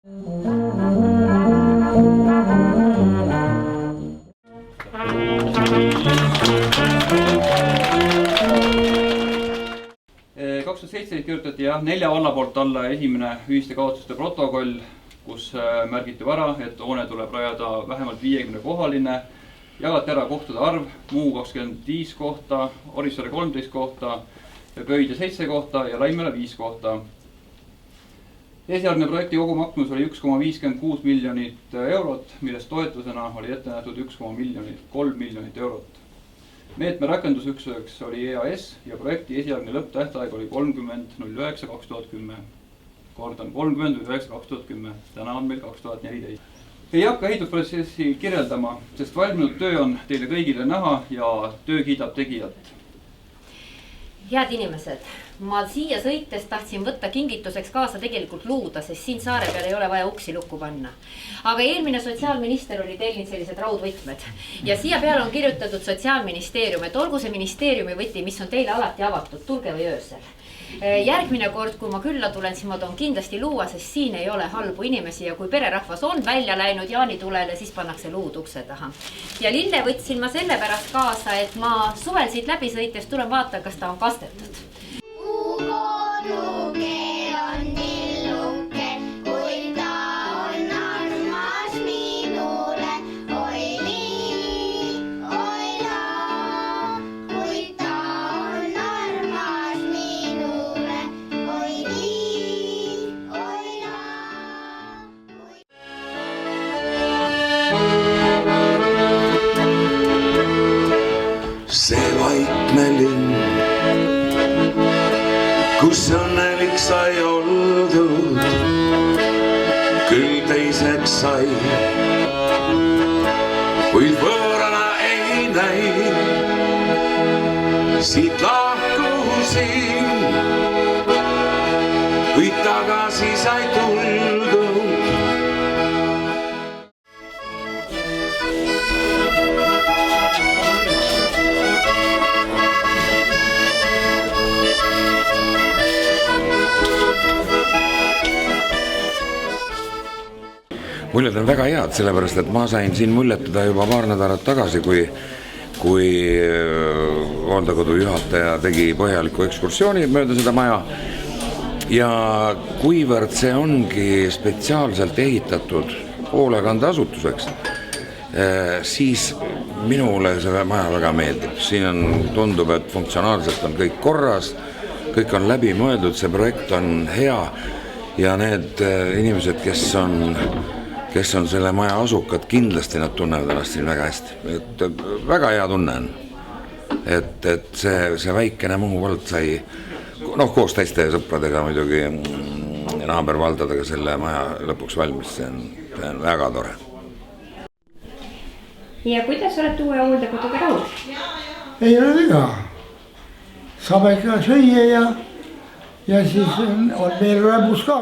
2017 kirjutati 4 valla poolt alla esimene ühiste kavatsuste protokoll, kus märgiti vara, et hoone tuleb rajada vähemalt 50 kohaline, jagati ära kohtade arv, Muu 25 kohta, Orissaare 13 kohta, Pöide 7 kohta ja Laimela 5 kohta. Esialgne projekti kogumaksumus oli 1,56 miljonit eurot, millest toetusena oli ette nähtud 1,3 miljonit eurot. Meetme rakendusüksuseks oli EAS ja projekti esialgne lõpptähtaeg oli 30.09.2010. Kordan, 30.09.2010. Täna on meil 2014. Ei hakka ehitusprotsessi kirjeldama, sest valminud töö on teile kõigile näha ja töö kiidab tegijat. Head inimesed, ma siia sõites tahtsin võtta kingituseks kaasa tegelikult luuda, sest siin saare peal ei ole vaja uksi lukku panna. Aga eelmine sotsiaalminister oli tellinud sellised raudvõtmed ja siia peale on kirjutatud Sotsiaalministeerium, et olgu see ministeeriumi võti, mis on teile alati avatud, tulge või öösel. Järgmine kord, kui ma külla tulen, siis ma toon kindlasti luua, sest siin ei ole halbu inimesi ja kui pererahvas on välja läinud jaanitulele, siis pannakse luud ukse taha. Ja lille võtsin ma sellepärast kaasa, et ma suvel siit läbi sõites tulen vaatan, kas ta on kastetud. See vaikne linn, kus õnnelik sai oldud, küll teiseks sai, kuid võõrana ei näi. Siit lahkusin, kuid tagasi sai tuldud. Muljed on väga head, sellepärast, et ma sain siin muljetada juba paar nädalat tagasi, kui hooldekodu juhataja tegi põhjaliku ekskursiooni mööda seda maja. Ja kuivõrd see ongi spetsiaalselt ehitatud hoolekandeasutuseks, siis minule see maja väga meeldib. Siin tundub, et funktsionaalselt on kõik korras, kõik on läbi mõeldud, see projekt on hea ja need inimesed, kes on selle maja asukad, kindlasti nad tunnevad ennast siin väga hästi. Et väga hea tunne on, et see väikene Muhu vald sai, koos teiste sõpradega muidugi naabervaldadega selle maja lõpuks valmis, see on väga tore. Ja kuidas olete uue hooldekoduga rahul? Ei ole viga. Saab ikka süüa ja siis on veel rõbus ka.